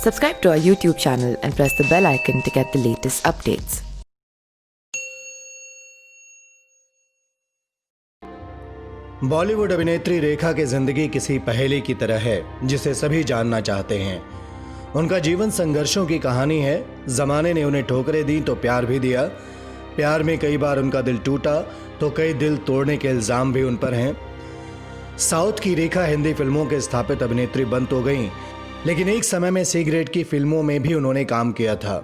Subscribe to our YouTube channel and press the bell icon to get the latest updates. Bollywood अभिनेत्री रेखा की जिंदगी किसी पहेली की तरह है जिसे सभी जानना चाहते हैं। उनका जीवन संघर्षों की कहानी है। जमाने ने उन्हें ठोकरें दी तो प्यार भी दिया। प्यार में कई बार उनका दिल टूटा तो कई दिल तोड़ने के इल्जाम भी उन पर हैं। साउथ की रेखा हिंदी फिल्मों के स्थापित अभिनेत्री बन तो गईं, लेकिन एक समय में सी ग्रेड की फिल्मों में भी उन्होंने काम किया था।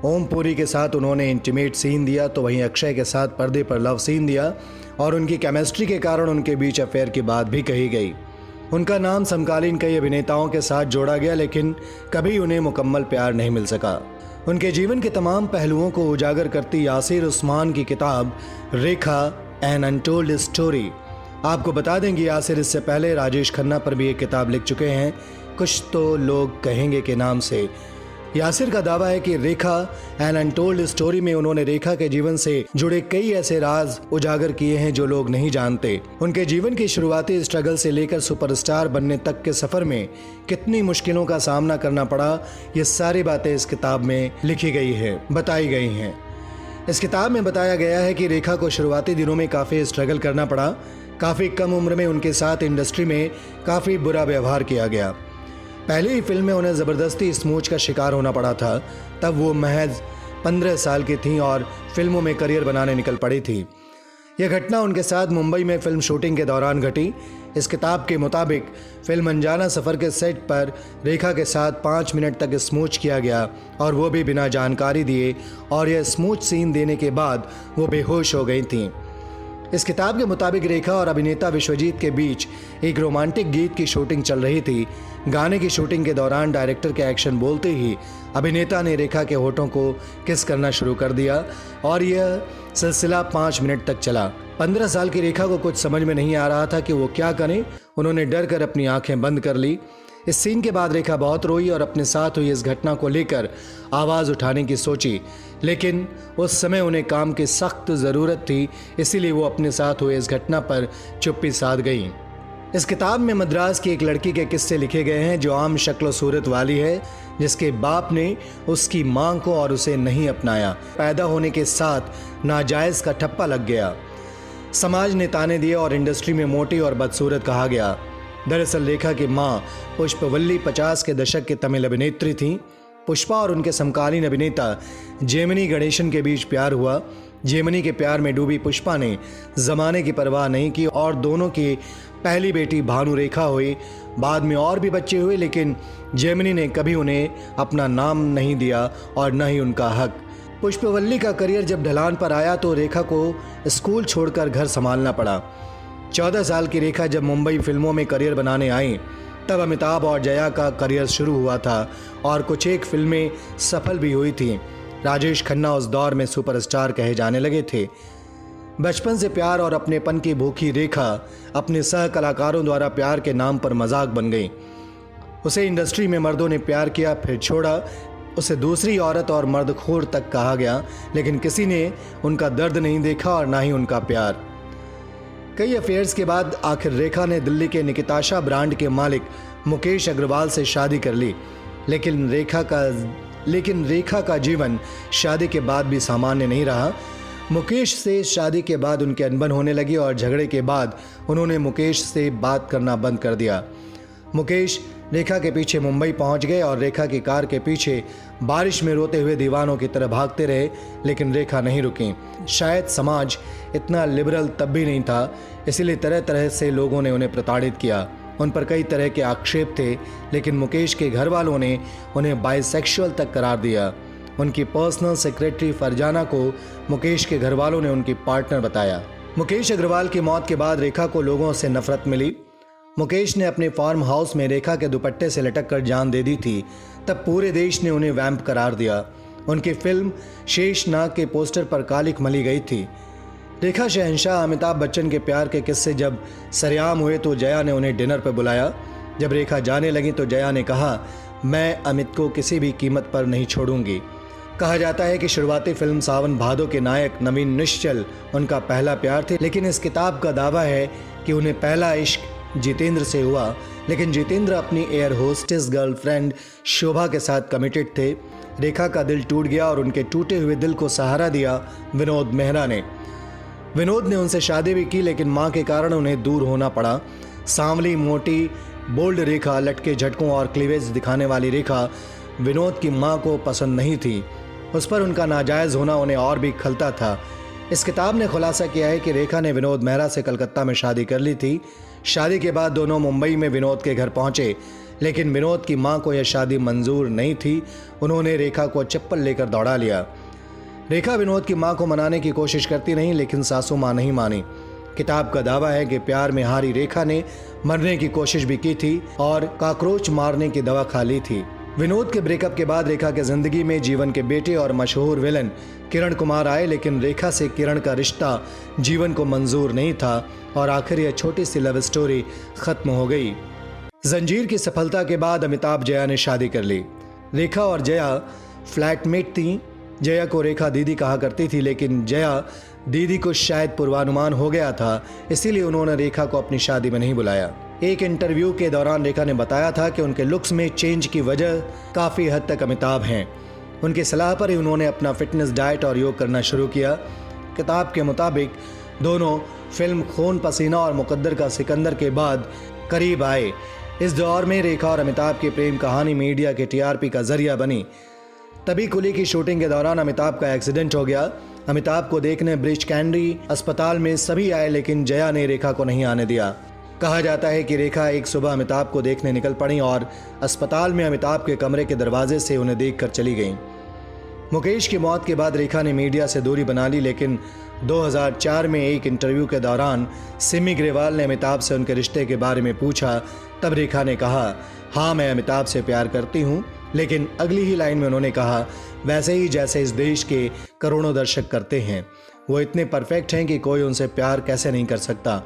ओम पुरी के साथ उन्होंने इंटीमेट सीन दिया तो वहीं अक्षय के साथ पर्दे पर लव सीन दिया और उनकी केमिस्ट्री के कारण उनके बीच अफेयर की बात भी कही गई। उनका नाम समकालीन कई अभिनेताओं के साथ जोड़ा गया, लेकिन कभी उन्हें मुकम्मल प्यार नहीं मिल सका। उनके जीवन के तमाम पहलुओं को उजागर करती यासिर उस्मान की किताब रेखा एन अनटोल्ड स्टोरी। आपको बता दें कि यासिर इससे पहले राजेश खन्ना पर भी एक किताब लिख चुके हैं, कुछ तो लोग कहेंगे के नाम से। यासिर का दावा है कि रेखा एन अनटोल्ड स्टोरी में उन्होंने रेखा के जीवन से जुड़े कई ऐसे राज उजागर किए हैं जो लोग नहीं जानते। उनके जीवन की शुरुआती स्ट्रगल से लेकर सुपरस्टार बनने तक के सफर में कितनी मुश्किलों का सामना करना पड़ा, ये सारी बातें इस किताब में लिखी गई है, बताई गई हैं। इस किताब में बताया गया है कि रेखा को शुरुआती दिनों में काफ़ी स्ट्रगल करना पड़ा। काफ़ी कम उम्र में उनके साथ इंडस्ट्री में काफ़ी बुरा व्यवहार किया गया। पहली ही फिल्म में उन्हें ज़बरदस्ती स्मूच का शिकार होना पड़ा था। तब वो महज 15 साल की थीं और फिल्मों में करियर बनाने निकल पड़ी थी। यह घटना उनके साथ मुंबई में फिल्म शूटिंग के दौरान घटी। इस किताब के मुताबिक फिल्म अनजाना सफ़र के सेट पर रेखा के साथ 5 मिनट तक स्मूच किया गया और वो भी बिना जानकारी दिए, और यह स्मूच सीन देने के बाद वो बेहोश हो गई थीं। इस किताब के मुताबिक रेखा और अभिनेता विश्वजीत के बीच एक रोमांटिक गीत की शूटिंग चल रही थी। गाने की शूटिंग के दौरान डायरेक्टर के एक्शन बोलते ही अभिनेता ने रेखा के होठों को किस करना शुरू कर दिया और यह सिलसिला 5 मिनट तक चला। 15 साल की रेखा को कुछ समझ में नहीं आ रहा था कि वो क्या करें। उन्होंने डर कर अपनी आंखें बंद कर ली। इस सीन के बाद रेखा बहुत रोई और अपने साथ हुई इस घटना को लेकर आवाज़ उठाने की सोची, लेकिन उस समय उन्हें काम की सख्त ज़रूरत थी, इसीलिए वो अपने साथ हुए इस घटना पर चुप्पी साध गई। इस किताब में मद्रास की एक लड़की के किस्से लिखे गए हैं जो आम शक्ल सूरत वाली है, जिसके बाप ने उसकी मांग को और उसे नहीं अपनाया। पैदा होने के साथ नाजायज़ का ठप्पा लग गया। समाज ने ताने दिए और इंडस्ट्री में मोटी और बदसूरत कहा गया। दरअसल रेखा की मां पुष्पवल्ली 50 के दशक की तमिल अभिनेत्री थीं। पुष्पा और उनके समकालीन अभिनेता जेमिनी गणेशन के बीच प्यार हुआ। जेमिनी के प्यार में डूबी पुष्पा ने ज़माने की परवाह नहीं की और दोनों की पहली बेटी भानु रेखा हुई। बाद में और भी बच्चे हुए, लेकिन जेमिनी ने कभी उन्हें अपना नाम नहीं दिया और न ही उनका हक। पुष्पवल्ली का करियर जब ढलान पर आया तो रेखा को स्कूल छोड़कर घर संभालना पड़ा। 14 साल की रेखा जब मुंबई फिल्मों में करियर बनाने आई तब अमिताभ और जया का करियर शुरू हुआ था और कुछ एक फिल्में सफल भी हुई थीं। राजेश खन्ना उस दौर में सुपरस्टार कहे जाने लगे थे। बचपन से प्यार और अपनेपन की भूखी रेखा अपने सह कलाकारों द्वारा प्यार के नाम पर मजाक बन गई। उसे इंडस्ट्री में मर्दों ने प्यार किया फिर छोड़ा। उसे दूसरी औरत और मर्दखोर तक कहा गया, लेकिन किसी ने उनका दर्द नहीं देखा और ना ही उनका प्यार। कई अफेयर्स के बाद आखिर रेखा ने दिल्ली के निकिताशा ब्रांड के मालिक मुकेश अग्रवाल से शादी कर ली, लेकिन रेखा का जीवन शादी के बाद भी सामान्य नहीं रहा। मुकेश से शादी के बाद उनकी अनबन होने लगी और झगड़े के बाद उन्होंने मुकेश से बात करना बंद कर दिया। मुकेश रेखा के पीछे मुंबई पहुंच गए और रेखा की कार के पीछे बारिश में रोते हुए दीवानों की तरह भागते रहे, लेकिन रेखा नहीं रुकी। शायद समाज इतना लिबरल तब भी नहीं था, इसीलिए तरह तरह से लोगों ने उन्हें प्रताड़ित किया। उन पर कई तरह के आक्षेप थे, लेकिन मुकेश के घर वालों ने उन्हें बाइसेक्सुअल तक करार दिया। उनकी पर्सनल सेक्रेटरी फरजाना को मुकेश के घर वालों ने उनकी पार्टनर बताया। मुकेश अग्रवाल की मौत के बाद रेखा को लोगों से नफरत मिली। मुकेश ने अपने फार्म हाउस में रेखा के दुपट्टे से लटक कर जान दे दी थी। तब पूरे देश ने उन्हें वैम्प करार दिया। उनकी फिल्म शेषनाग के पोस्टर पर कालिख मली गई थी। रेखा शहंशाह अमिताभ बच्चन के प्यार के किस्से जब सरेआम हुए तो जया ने उन्हें डिनर पर बुलाया। जब रेखा जाने लगी तो जया ने कहा, मैं अमित को किसी भी कीमत पर नहीं छोड़ूंगी। कहा जाता है कि शुरुआती फिल्म सावन भादो के नायक नवीन निश्चल उनका पहला प्यार थे, लेकिन इस किताब का दावा है कि उन्हें पहला इश्क जितेंद्र से हुआ, लेकिन जितेंद्र अपनी एयर होस्टेस गर्लफ्रेंड शोभा के साथ कमिटेड थे। रेखा का दिल टूट गया और उनके टूटे हुए दिल को सहारा दिया विनोद मेहरा ने। विनोद ने उनसे शादी भी की, लेकिन मां के कारण उन्हें दूर होना पड़ा। सांवली, मोटी, बोल्ड रेखा, लटके झटकों और क्लीवेज दिखाने वाली रेखा विनोद की मां को पसंद नहीं थी। उस पर उनका नाजायज होना उन्हें और भी खलता था। इस किताब ने खुलासा किया है कि रेखा ने विनोद मेहरा से कलकत्ता में शादी कर ली थी। शादी के बाद दोनों मुंबई में विनोद के घर पहुंचे, लेकिन विनोद की मां को यह शादी मंजूर नहीं थी। उन्होंने रेखा को चप्पल लेकर दौड़ा लिया। रेखा विनोद की मां को मनाने की कोशिश करती रही, लेकिन सासू मां नहीं मानी। किताब का दावा है कि प्यार में हारी रेखा ने मरने की कोशिश भी की थी और कॉकरोच मारने की दवा खा ली थी। विनोद के ब्रेकअप के बाद रेखा के जिंदगी में जीवन के बेटे और मशहूर विलन किरण कुमार आए, लेकिन रेखा से किरण का रिश्ता जीवन को मंजूर नहीं था और आखिर यह छोटी सी लव स्टोरी खत्म हो गई। जंजीर की सफलता के बाद अमिताभ जया ने शादी कर ली। रेखा और जया फ्लैटमेट थीं। जया को रेखा दीदी कहा करती थी, लेकिन जया दीदी को शायद पूर्वानुमान हो गया था, इसीलिए उन्होंने रेखा को अपनी शादी में नहीं बुलाया। एक इंटरव्यू के दौरान रेखा ने बताया था कि उनके लुक्स में चेंज की वजह काफ़ी हद तक अमिताभ हैं। उनकी सलाह पर ही उन्होंने अपना फिटनेस, डाइट और योग करना शुरू किया। किताब के मुताबिक दोनों फिल्म खून पसीना और मुकद्दर का सिकंदर के बाद करीब आए। इस दौर में रेखा और अमिताभ की प्रेम कहानी मीडिया के टीआरपी का जरिया बनी। तभी कुली की शूटिंग के दौरान अमिताभ का एक्सीडेंट हो गया। अमिताभ को देखने ब्रिज कैंडी अस्पताल में सभी आए, लेकिन जया ने रेखा को नहीं आने दिया। कहा जाता है कि रेखा एक सुबह अमिताभ को देखने निकल पड़ी और अस्पताल में अमिताभ के कमरे के दरवाजे से उन्हें देखकर चली गईं। मुकेश की मौत के बाद रेखा ने मीडिया से दूरी बना ली, लेकिन 2004 में एक इंटरव्यू के दौरान सिमी ग्रेवाल ने अमिताभ से उनके रिश्ते के बारे में पूछा। तब रेखा ने कहा, हाँ मैं अमिताभ से प्यार करती हूँ, लेकिन अगली ही लाइन में उन्होंने कहा, वैसे ही जैसे इस देश के करोड़ों दर्शक करते हैं। वो इतने परफेक्ट हैं कि कोई उनसे प्यार कैसे नहीं कर सकता।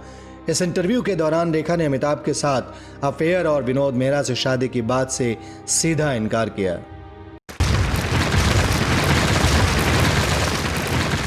इस इंटरव्यू के दौरान रेखा ने अमिताभ के साथ अफेयर और विनोद मेहरा से शादी की बात से सीधा इनकार किया।